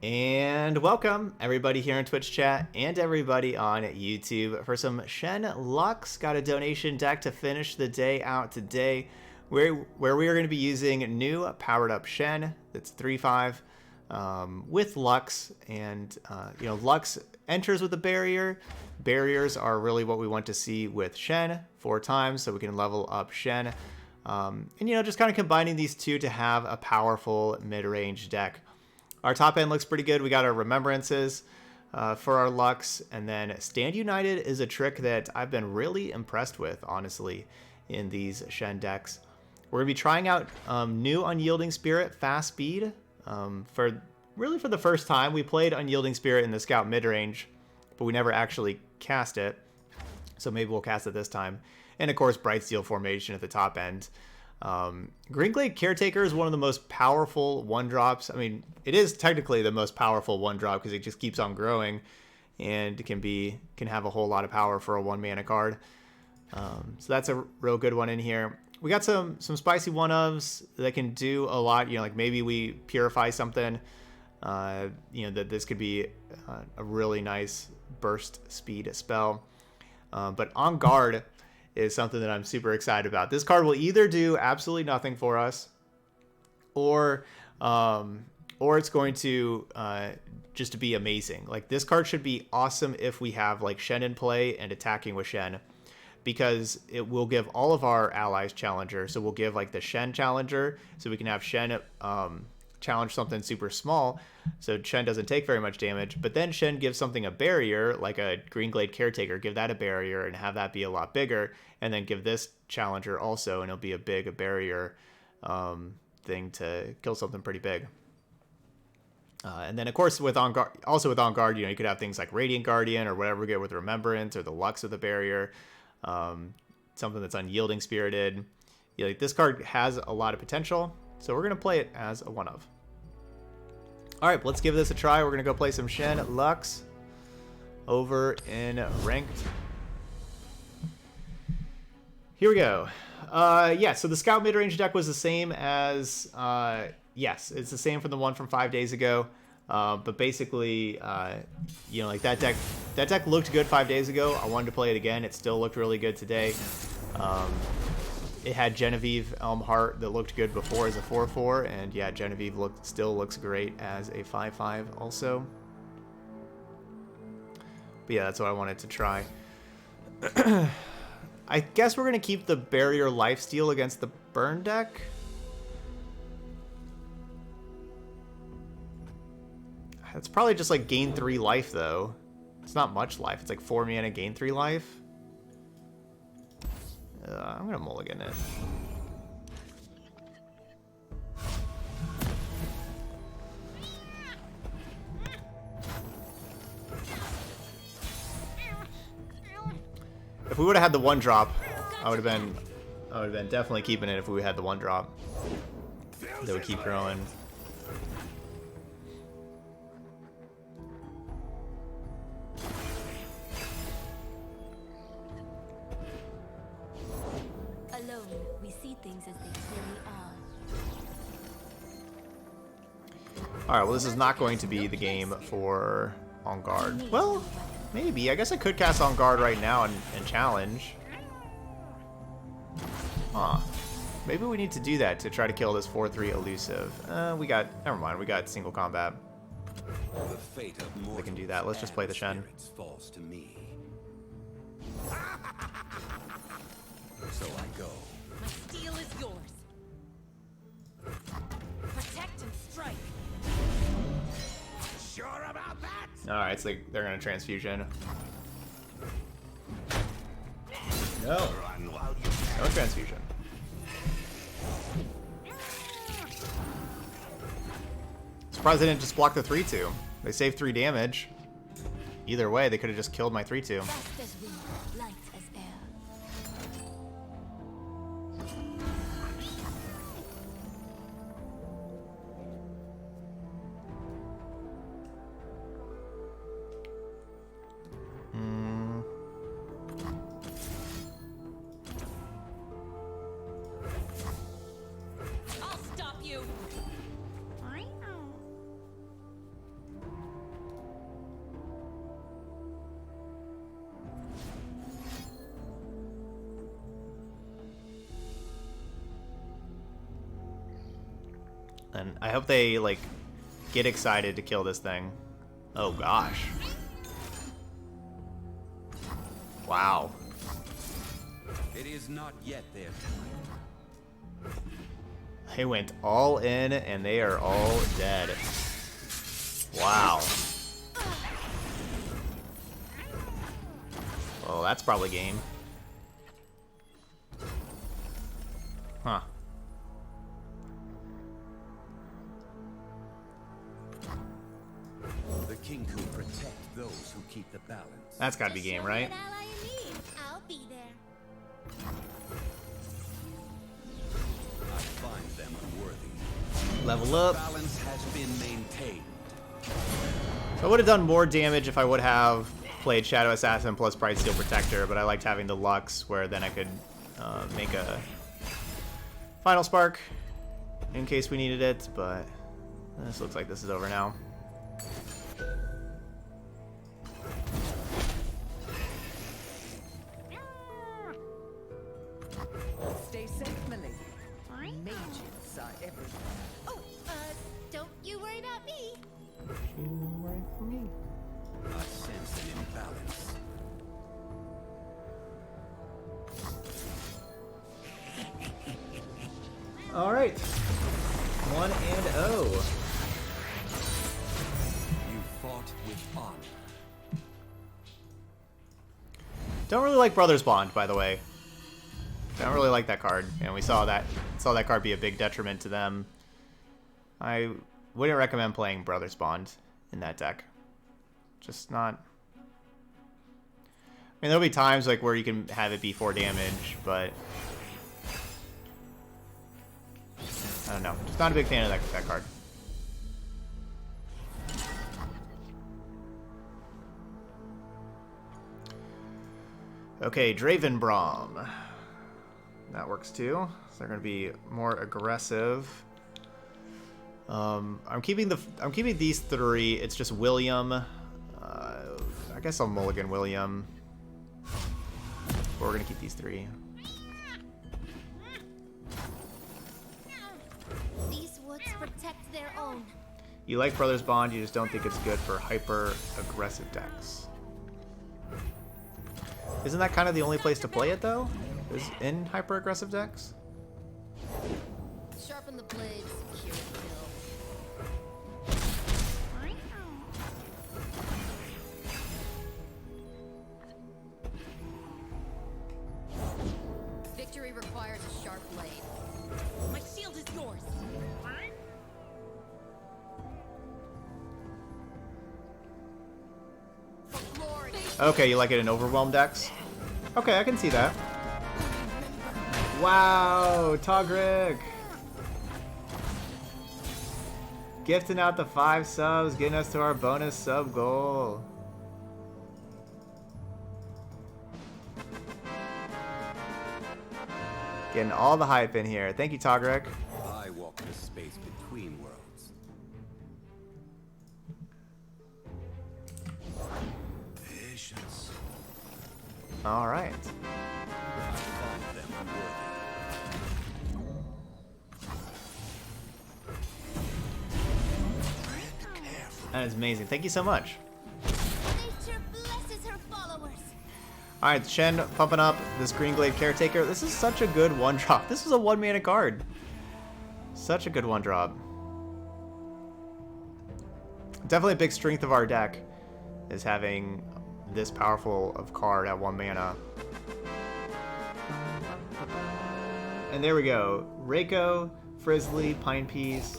And welcome everybody here in Twitch chat and everybody on YouTube for some Shen Lux. Got a donation deck to finish the day out today where we are going to be using new powered up Shen that's 3/5 with Lux, and Lux enters with a barrier. Barriers are really what we want to see with Shen 4 times so we can level up Shen, and just kind of combining these two to have a powerful mid-range deck. Our top end looks pretty good. We got our Remembrances for our Lux, and then Stand United is a trick that I've been really impressed with, honestly, in these Shen decks. We're going to be trying out new Unyielding Spirit, Fast Speed. For the first time, we played Unyielding Spirit in the Scout mid-range, but we never actually cast it, so maybe we'll cast it this time. And of course, Bright Steel Formation at the top end. Greenglade Caretaker is one of the most powerful 1-drops. I mean, it is technically the most powerful 1-drop because it just keeps on growing and can have a whole lot of power for a 1-mana card. So that's a real good one in here. We got some spicy 1-ofs that can do a lot. Like maybe we purify something. That this could be a really nice burst speed spell. But On Guard is something that I'm super excited about. This card will either do absolutely nothing for us, or it's going to just to be amazing. Like, this card should be awesome if we have like Shen in play and attacking with Shen, because it will give all of our allies Challenger. So we'll give like the Shen Challenger, so we can have Shen challenge something super small, so Shen doesn't take very much damage. But then Shen gives something a barrier, like a Greenglade Caretaker, give that a barrier and have that be a lot bigger, and then give this Challenger also, and it'll be a big barrier thing to kill something pretty big. And then of course with On Guard, you could have things like Radiant Guardian or whatever we get with Remembrance, or the Lux with the barrier, something that's Unyielding Spirited. Like, this card has a lot of potential, so we're gonna play it as a 1-of. All right, let's give this a try. We're gonna go play some Shen Lux over in ranked. Here we go. Yeah, so the Scout mid-range deck was the same as, yes, it's the same from the one from 5 days ago. But basically, like that deck looked good 5 days ago. I wanted to play it again. It still looked really good today. It had Genevieve Elmheart that looked good before as a 4/4, and yeah, Genevieve still looks great as a 5/5 also. But yeah, that's what I wanted to try. I guess we're going to keep the Barrier Lifesteal against the Burn deck. It's probably just like gain 3 life, though. It's not much life. It's like 4 mana, gain 3 life. I'm gonna mulligan it. If we would have had the 1-drop, I would have been definitely keeping it. If we had the 1-drop, that would keep growing. Alright, well, this is not going to be the game for On Guard. Well, maybe. I guess I could cast On Guard right now and challenge. Huh. Maybe we need to do that to try to kill this 4/3 elusive. Never mind, we got single combat. We can do that. Let's just play the Shen. So I go. My steel is yours. Protect and strike. Sure about that? Alright, so they're gonna transfusion. No. No transfusion. Surprised they didn't just block the 3/2. They saved 3 damage. Either way, they could have just killed my 3/2. man. I hope they, like, get excited to kill this thing. Oh, gosh. Wow. It is not yet their time. They went all in, and they are all dead. Wow. Well, that's probably game. Huh. The king could protect those who keep the balance. That's gotta be game, right? I'll be there. I find them unworthy. Level up. Balance has been maintained. So I would have done more damage if I would have played Shadow Assassin plus Bright Steel Protector, but I liked having the Lux, where then I could make a Final Spark in case we needed it, but this looks like this is over now. Stay safe, my lady. Mages are everywhere. Oh, don't you worry about me. I sense an imbalance. All right, 1-0. You fought with honor. Don't really like Brothers Bond, by the way. Don't really like that card, and we saw that card be a big detriment to them. I wouldn't recommend playing Brothers Bond in that deck. Just not. I mean, there'll be times like where you can have it be 4 damage, but I don't know. Just not a big fan of that card. Okay, Dravenbrom. That works too. So they're going to be more aggressive. I'm keeping these 3. It's just William. I guess I'll mulligan William. But we're going to keep these 3. These woods protect their own. You like Brothers Bond, you just don't think it's good for hyper-aggressive decks. Isn't that kind of the only place to play it, though? Is in hyper-aggressive decks? Sharpen the blades, cure the kill. Victory requires a sharp blade. My shield is yours. For glory. Okay, you like it in Overwhelm decks? Okay, I can see that. Wow, Togrick! Gifting out the 5 subs, getting us to our bonus sub goal. Getting all the hype in here. Thank you, Togrick. I walk the space between worlds. Patience. All right. I find them unworthy. That is amazing. Thank you so much. Nature blesses her followers. Alright, Shen pumping up this Greenglade Caretaker. This is such a good 1-drop. This is a 1-mana card. Such a good 1-drop. Definitely a big strength of our deck is having this powerful of card at 1 mana. And there we go. Reiko, Frizzly, Pine Piece,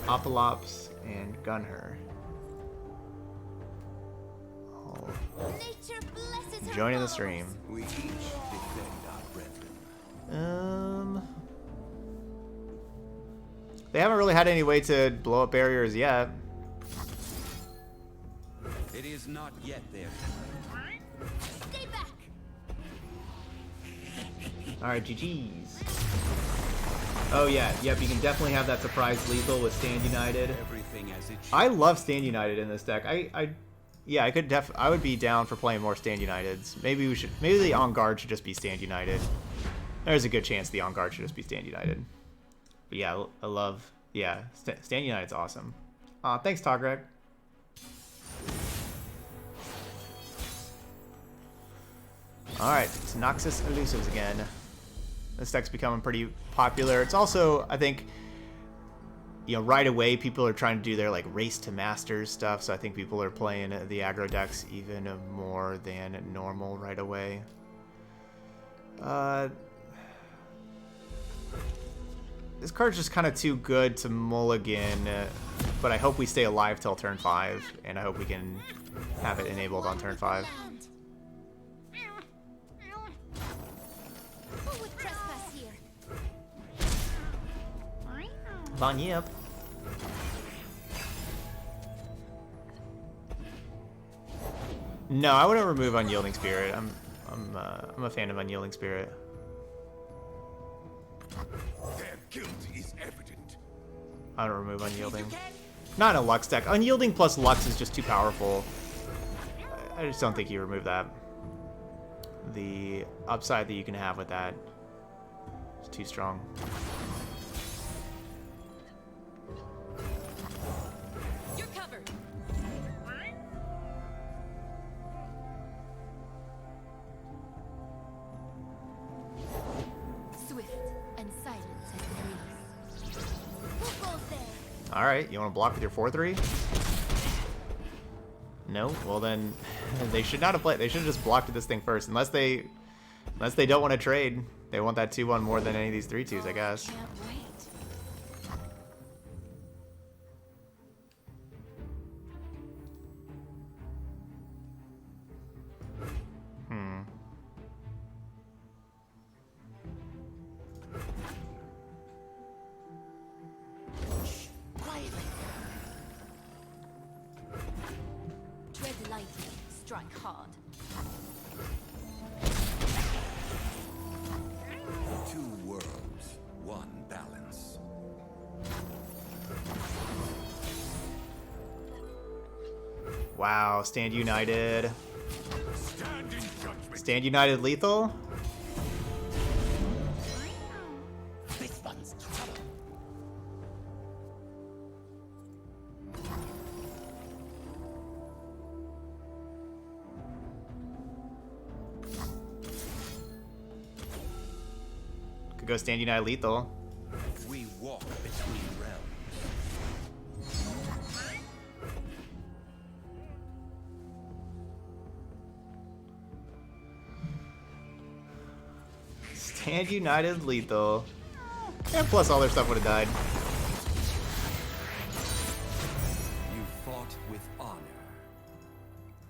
Opalops, and Gunher. All Nature blesses her joining the followers. stream. We each defend our brethren. They haven't really had any way to blow up barriers yet. It is not yet their time. Stay back. Alright, GG's. Oh yeah, yep, you can definitely have that surprise lethal with Stand United. Everything as it should. I love Stand United in this deck. Yeah, I would be down for playing more Stand Uniteds. Maybe the On Guard should just be Stand United. There's a good chance the On Guard should just be Stand United. But yeah, I love Yeah, Stand United's awesome. Thanks, Togreg. Alright, it's Noxus Elusives again. This deck's becoming pretty popular. It's also, I think, you know, right away people are trying to do their like race to masters stuff, so I think people are playing the aggro decks even more than normal right away. This card's just kind of too good to mulligan, but I hope we stay alive till turn 5, and I hope we can have it enabled on turn 5. Who would trespass here? Von Yip. No, I wouldn't remove Unyielding Spirit. I'm a fan of Unyielding Spirit. Their guilt is evident. I don't remove Unyielding. Not in a Lux deck. Unyielding plus Lux is just too powerful. I just don't think you remove that. The upside that you can have with that is too strong. You're covered. Swift and silent as the breeze. Who goes there? Alright, you want to block with your 4-3? No? Well then, they should not have played. They should have just blocked this thing first. Unless they don't want to trade. They want that 2-1 more than any of these 3-2s, I guess. Can't wait. Quietly. Tread lightly, strike hard. Two worlds, one balance. Wow, Stand United. Stand in judgment. Stand United lethal? This one's trouble. Could go Stand United lethal. We walk between realms. Stand United lethal. And plus all their stuff would have died. You fought with honor.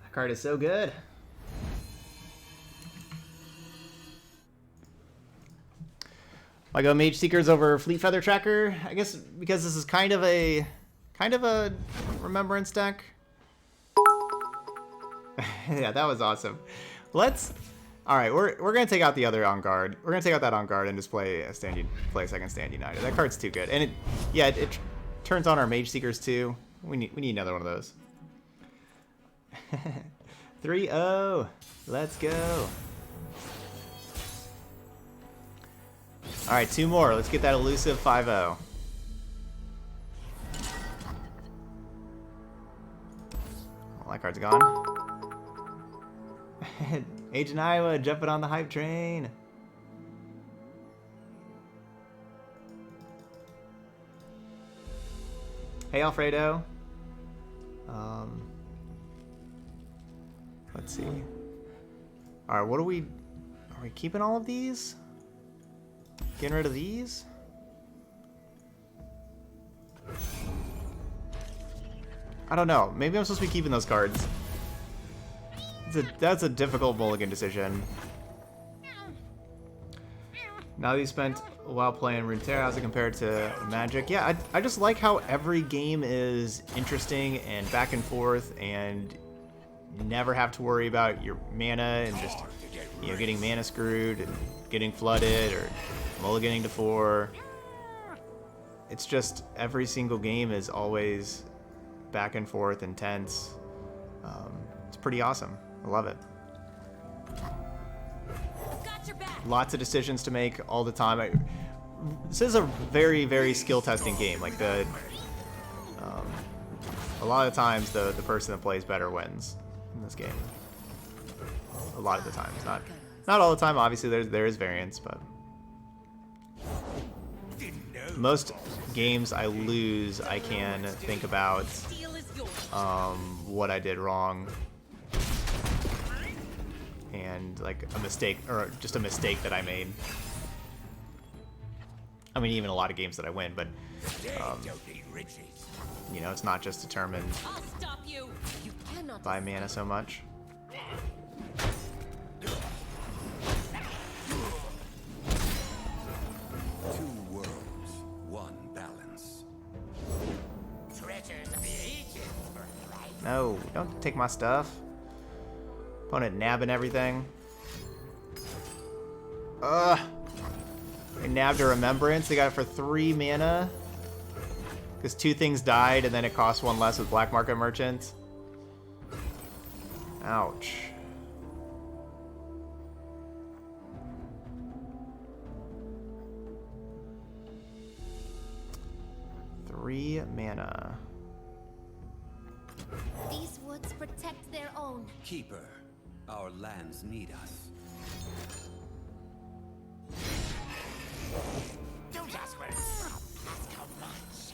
That card is so good. I go Mage Seekers over Fleet Feather Tracker. I guess because this is kind of a remembrance deck. Yeah, that was awesome. All right, we're gonna take out the other on guard. We're gonna take out that on guard and just play a second Stand United. That card's too good, and it turns on our Mage Seekers too. We need another one of those. 3-0. Let's go. All right, 2 more. Let's get that elusive 5-0. Well, that card's gone. Agent Iowa jumping on the hype train. Hey, Alfredo. Let's see. All right, what are we keeping all of these? Getting rid of these? I don't know. Maybe I'm supposed to be keeping those cards. That's a difficult mulligan decision. Now that you spent a while playing Runeterra, how's it compared to Magic? Yeah, I just like how every game is interesting and back and forth, and you never have to worry about your mana and just, you know, getting mana screwed and getting flooded or mulliganing to 4. It's just every single game is always back and forth, intense. It's pretty awesome. I love it. Got your back. Lots of decisions to make all the time. this is a very, very skill testing game. Like a lot of times the person that plays better wins in this game. A lot of the times, not all the time. Obviously, there is variance, but most games I lose, I can think about what I did wrong and like a mistake or just a mistake that I made. I mean, even a lot of games that I win, but you know, it's not just determined by mana so much. Two worlds, one balance. Treasures of the ages, right? No, don't take my stuff. Opponent nabbing everything. Ugh. They nabbed a Remembrance. They got it for 3 mana. Because 2 things died and then it costs 1 less with Black Market Merchant. Ouch. Three mana. These woods protect their own. Keeper, our lands need us. Don't ask where it's from. Ask how much.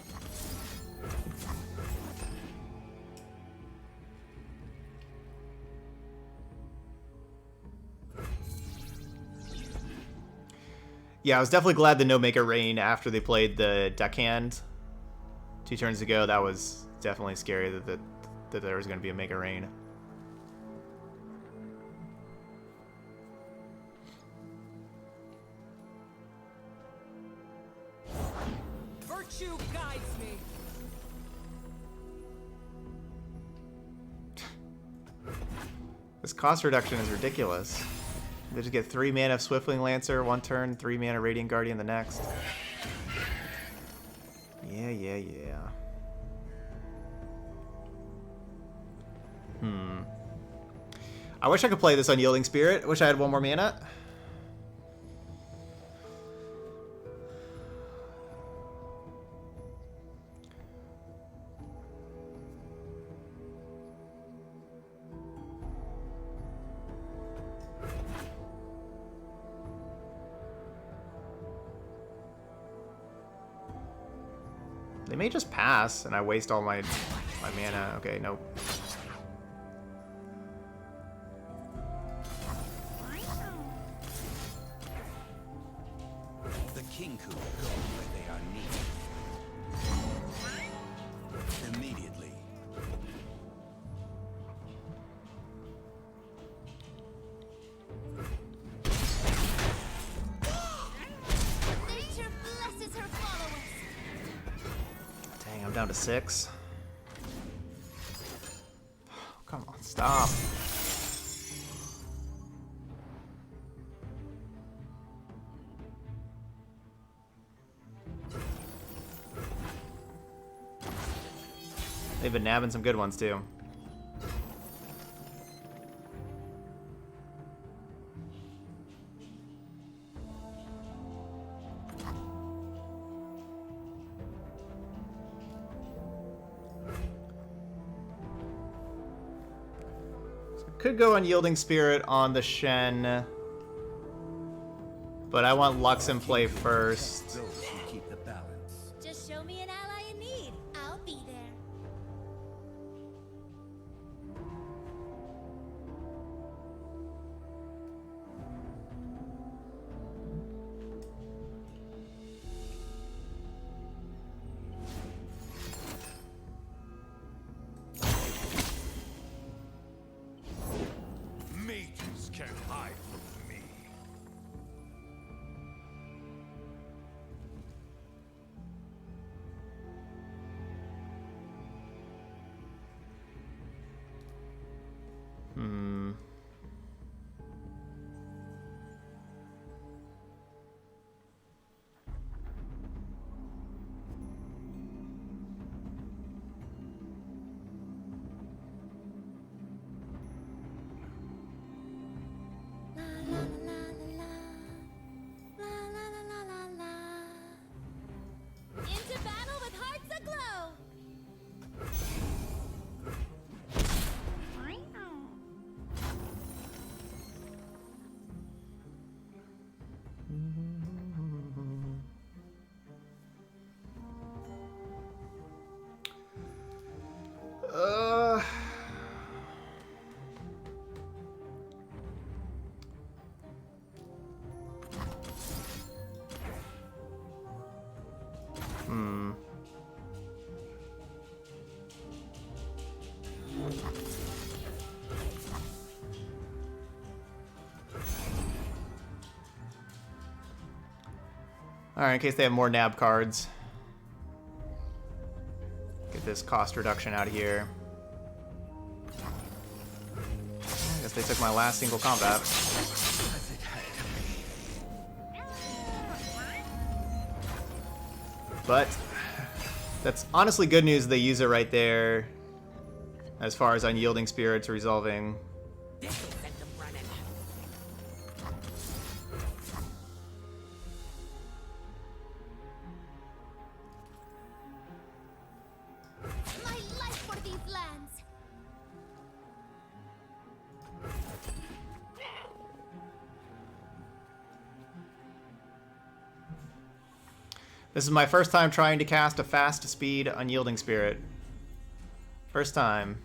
Yeah, I was definitely glad the no make it rain after they played the deckhand 2 turns ago. That was definitely scary that there was going to be a make it rain. Virtue guides me. This cost reduction is ridiculous. They just get 3 mana of Swiftwing Lancer 1 turn, 3 mana Radiant Guardian the next. Yeah. I wish I could play this Unyielding Spirit. I wish I had 1 more mana. They may just pass and I waste all my mana. Okay, nope. The Kinku go where they are needed. Immediately. Nature blesses her followers. Dang, I'm down to 6. Come on, stop. They've been nabbing some good ones too. Could go Unyielding Spirit on the Shen, but I want Lux in play first. Those who keep the balance. Just show me an ally in need. I'll be there. Mages can't hide from me. Alright, in case they have more nab cards. Get this cost reduction out of here. I guess they took my last single combat. But that's honestly good news they use it right there as far as Unyielding Spirits resolving. This'll set them running. My life for these lands. This is my first time trying to cast a fast speed Unyielding Spirit. First time.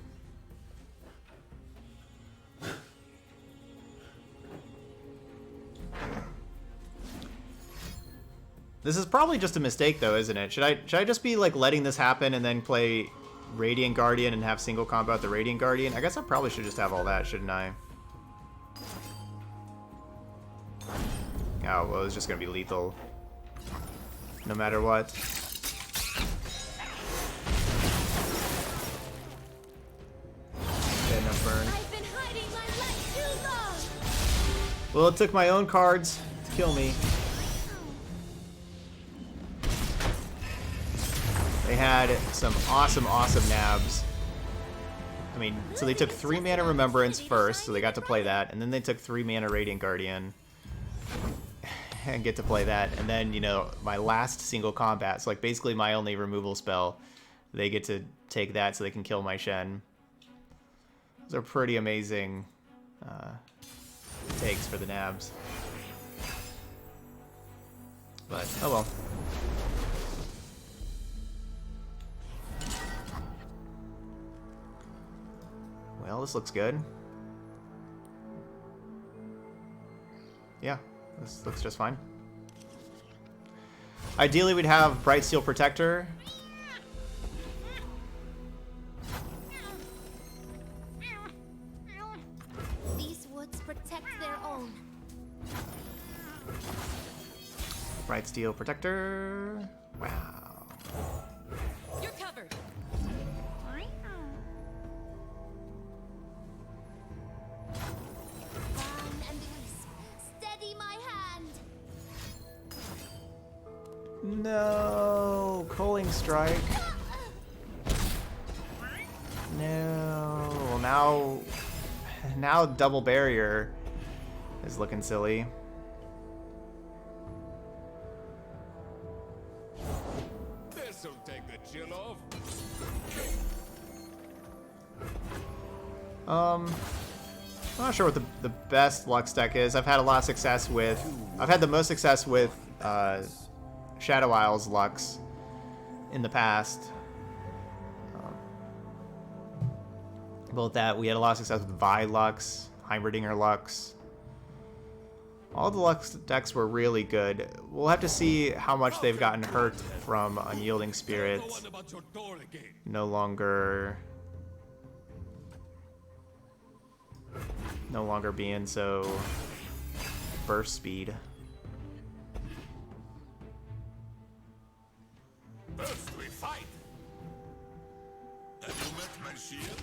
This is probably just a mistake though, isn't it? Should I just be like letting this happen and then play Radiant Guardian and have single combat the Radiant Guardian? I guess I probably should just have all that, shouldn't I? Oh, well, it's just gonna be lethal. No matter what. Okay, enough burn. I've been hiding my life too long. Well, it took my own cards to kill me. They had some awesome nabs. I mean, so they took 3 mana Remembrance first, so they got to play that, and then they took 3 mana Radiant Guardian. And get to play that, and then, you know, my last single combat, so like basically my only removal spell, they get to take that so they can kill my Shen. Those are pretty amazing takes for the nabs. But, oh well. Well, this looks good. Yeah. This looks just fine. Ideally, we'd have Bright Steel Protector. These woods protect their own. Bright Steel Protector. Wow. You're covered. Run and wisp. Steady my hand. No. Culling Strike. No. Well, now Double Barrier is looking silly. This'll take the chill off. I'm not sure what the best Lux deck is. I've had a lot of success with... I've had the most success with Shadow Isles Lux in the past. Both that, we had a lot of success with Vi Lux, Heimerdinger Lux. All the Lux decks were really good. We'll have to see how much they've gotten hurt from Unyielding Spirit. No longer being so burst speed. First we fight. Have you met my shield?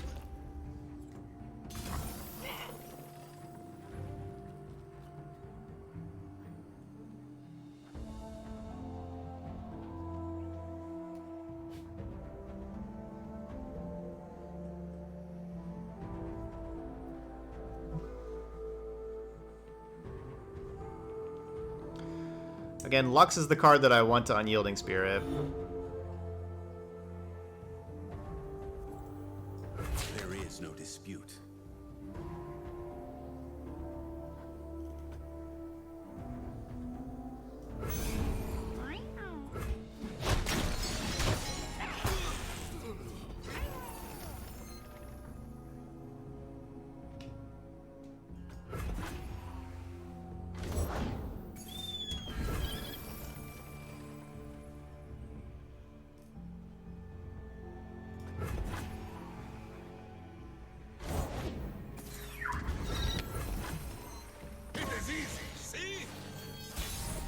Again, Lux is the card that I want to Unyielding Spirit. There is no dispute.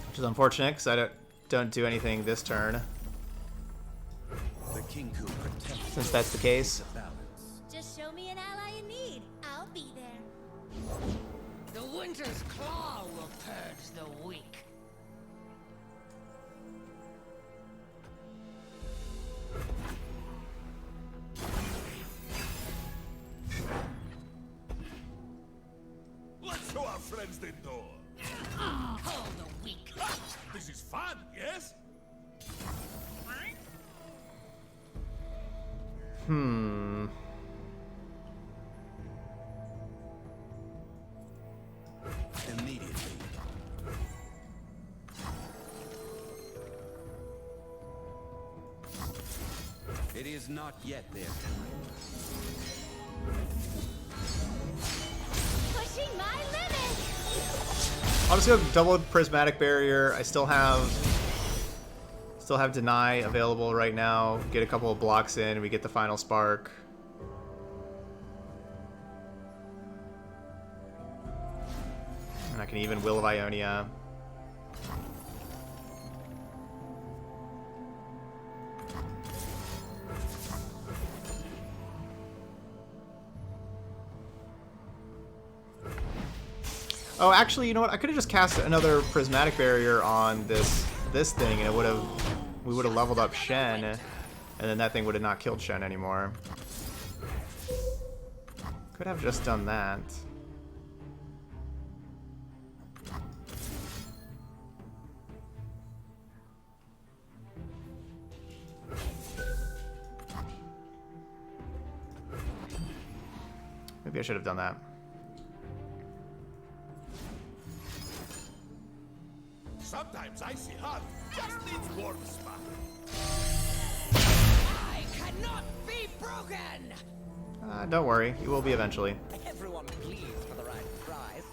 Which is unfortunate because I don't do anything this turn, The Kingu protects since that's the case. the balance. Just show me an ally in need. I'll be there. The winter's claw will purge the weak. Let's show our friends the door. Call the weak. This is fun, yes? Immediately. It is not yet their time. Pushing my limits. I'll just go double prismatic barrier. I still have deny available right now. Get a couple of blocks in, we get the final spark. And I can even Will of Ionia. Oh, actually, you know what? I could have just cast another prismatic barrier on this thing, and we would have leveled up Shen, and then that thing would have not killed Shen anymore. Could have just done that. Maybe I should have done that. Sometimes icy hot just needs warm spot. I cannot be broken. Don't worry, you will be eventually. Everyone pleads for the right price.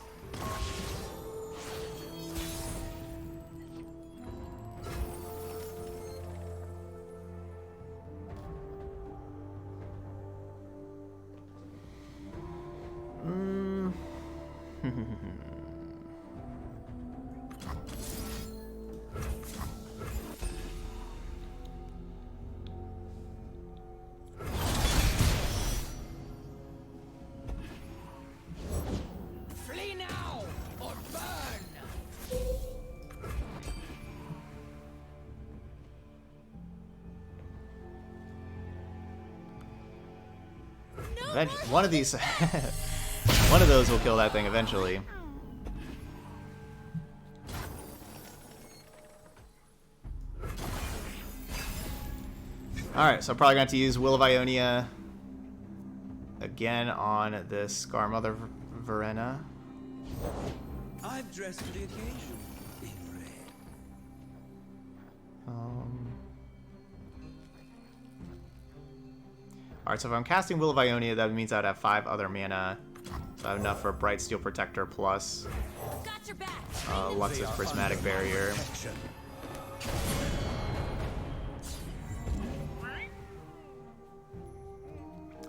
Flee now or burn. One of these, one of those will kill that thing eventually. Alright, so I'm probably going to have to use Will of Ionia again on this Scarmother Verena. I've dressed for the occasion in red. Alright, so if I'm casting Will of Ionia, that means I'd have 5 other mana. So I have enough for Bright Steel Protector plus Got your back. Lux's Prismatic Barrier. Protection.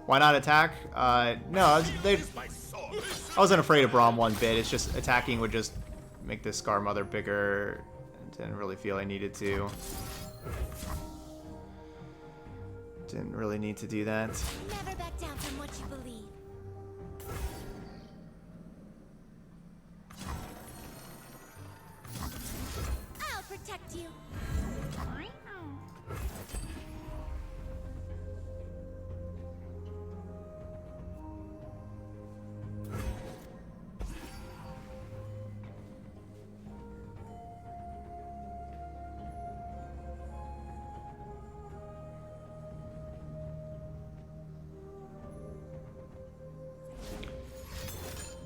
Why not attack? No, I wasn't afraid of Braum one bit. It's just attacking would just make this Scarmother bigger. Didn't really feel I needed to. Didn't really need to do that. Never back down from what you believe. I'll protect you.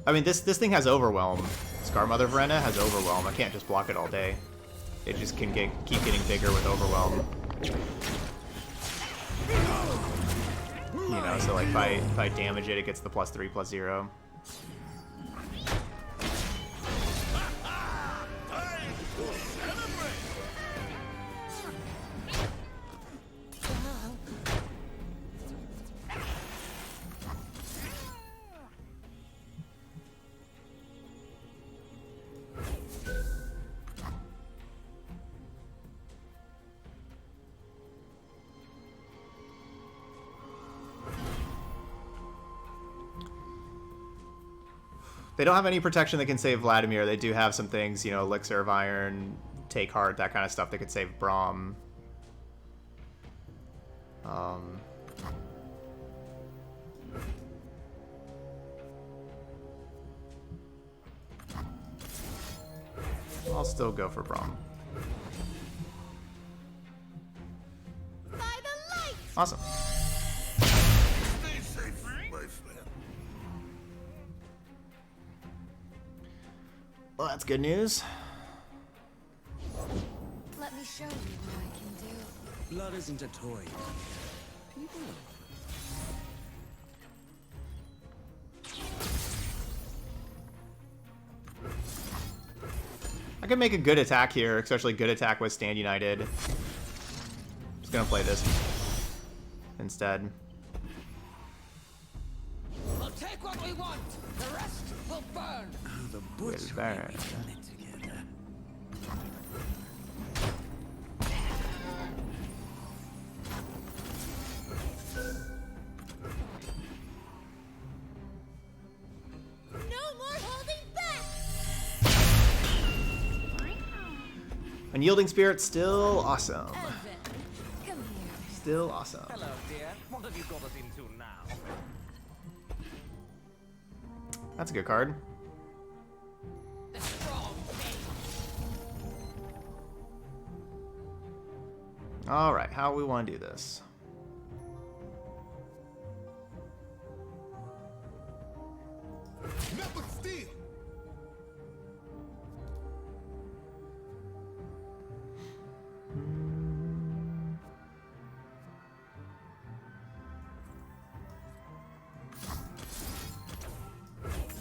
I mean, this thing has Overwhelm. Scarmother Verena has Overwhelm. I can't just block it all day. It just can keep getting bigger with Overwhelm. You know, so like if I damage it, it gets the +3/+0. They don't have any protection that can save Vladimir. They do have some things, you know, Elixir of Iron, Take Heart, that kind of stuff that could save Braum. I'll still go for Braum. By the light! Awesome. Stay safe, my friend. Well, that's good news. Let me show you what I can do. Blood isn't a toy. People. I could make a good attack here, especially good attack with Stand United. Just gonna play this instead. We'll take what we want. The rest will burn. Oh, the With butcher that. we done it together. No more holding back! Unyielding Spirit, still awesome. Evan, come here. Still awesome. Hello, dear. What have you got us into now? That's a good card. The strong Alright, how we want to do this? Never steal.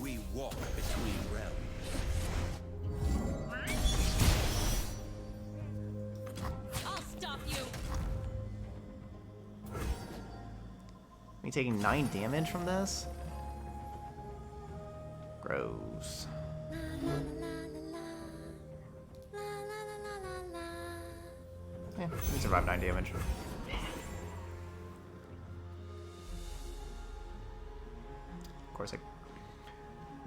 We walk between realms. I'll stop you. Me taking 9 damage from this? Gross. La la la la la. La la la la la. Yeah, we survive 9 damage. Of course, I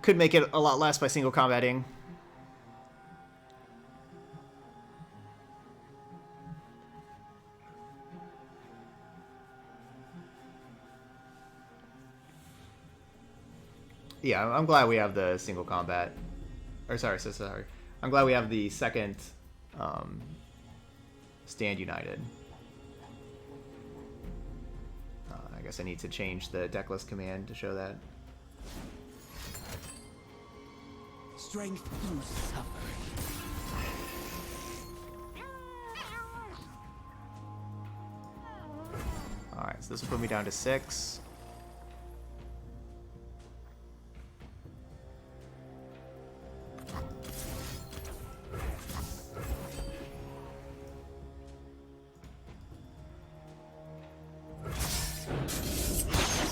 could make it a lot less by single combating. Yeah, I'm glad we have the single combat. Or sorry. I'm glad we have the second Stand United. I guess I need to change the Decklist command to show that. Strength through suffering. Alright, so this will put me down to 6.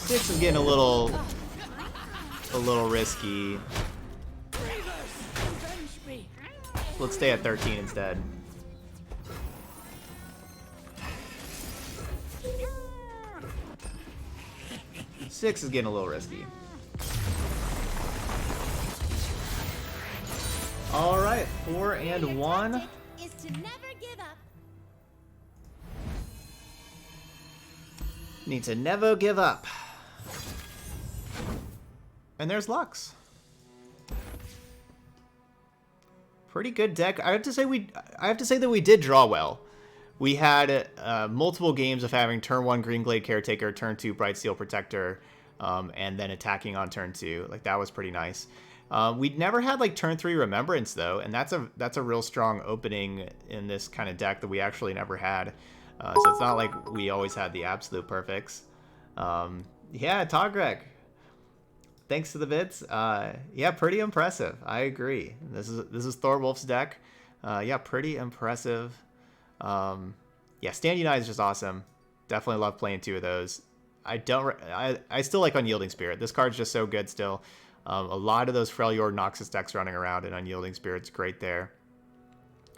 Six is getting a little risky. Let's stay at 13 instead. Six is getting a little risky. All right, 4 and 1. Is to never give up. Need to never give up. And there's Lux. Pretty good deck. I have to say that we did draw well. We had multiple games of having turn 1 Greenglade Caretaker, turn 2 Brightsteel Protector, and then attacking on turn 2. Like, that was pretty nice. We'd never had like turn 3 Remembrance though, and that's a real strong opening in this kind of deck that we actually never had. So it's not like we always had the absolute perfects. Yeah, Togrek. Thanks to the bits. Yeah, pretty impressive. I agree. This is Thorwolf's deck. Yeah, pretty impressive. Yeah, Stand United is just awesome. Definitely love playing 2 of those. I still like Unyielding Spirit. This card's just so good still. A lot of those Freljord Noxus decks running around, and Unyielding Spirit's great there.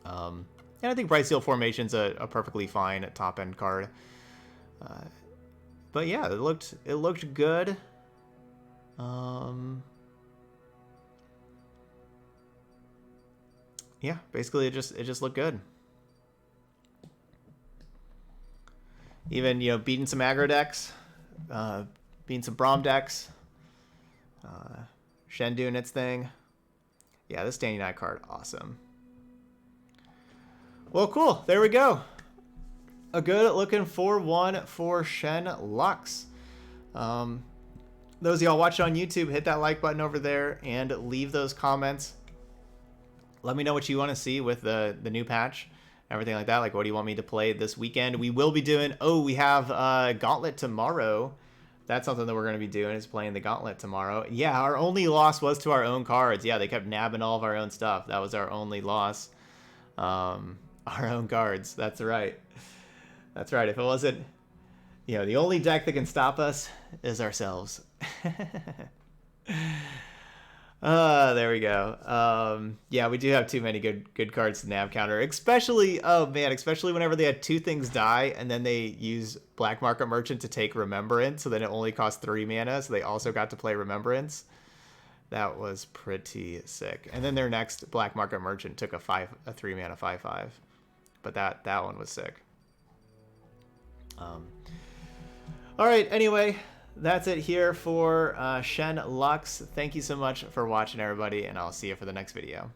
And I think Brightsteel Formation's a perfectly fine top end card. But yeah, it looked good. yeah, basically it just looked good. Even, you know, beating some aggro decks, beating some Braum decks, Shen doing its thing. Yeah, this Danny Knight card, awesome. Well, cool. There we go. A good looking 4-1 for Shen Lux. Those of y'all watching on YouTube, hit that like button over there and leave those comments. Let me know what you want to see with the new patch, everything like that. Like, what do you want me to play this weekend? We will be doing, we have Gauntlet tomorrow. That's something that we're going to be doing, is playing the Gauntlet tomorrow. Yeah, our only loss was to our own cards. Yeah, they kept nabbing all of our own stuff. That was our only loss. Our own cards. That's right. That's right. If it wasn't, you know, the only deck that can stop us is ourselves. There we go. Yeah, we do have too many good cards to nab counter, especially, oh man, especially whenever they had 2 things die and then they use Black Market Merchant to take Remembrance, so then it only cost 3 mana, so they also got to play Remembrance. That was pretty sick. And then their next Black Market Merchant took a 3 mana 5/5, but that one was sick. All right, anyway, that's it here for Shen Lux. Thank you so much for watching, everybody, and I'll see you for the next video.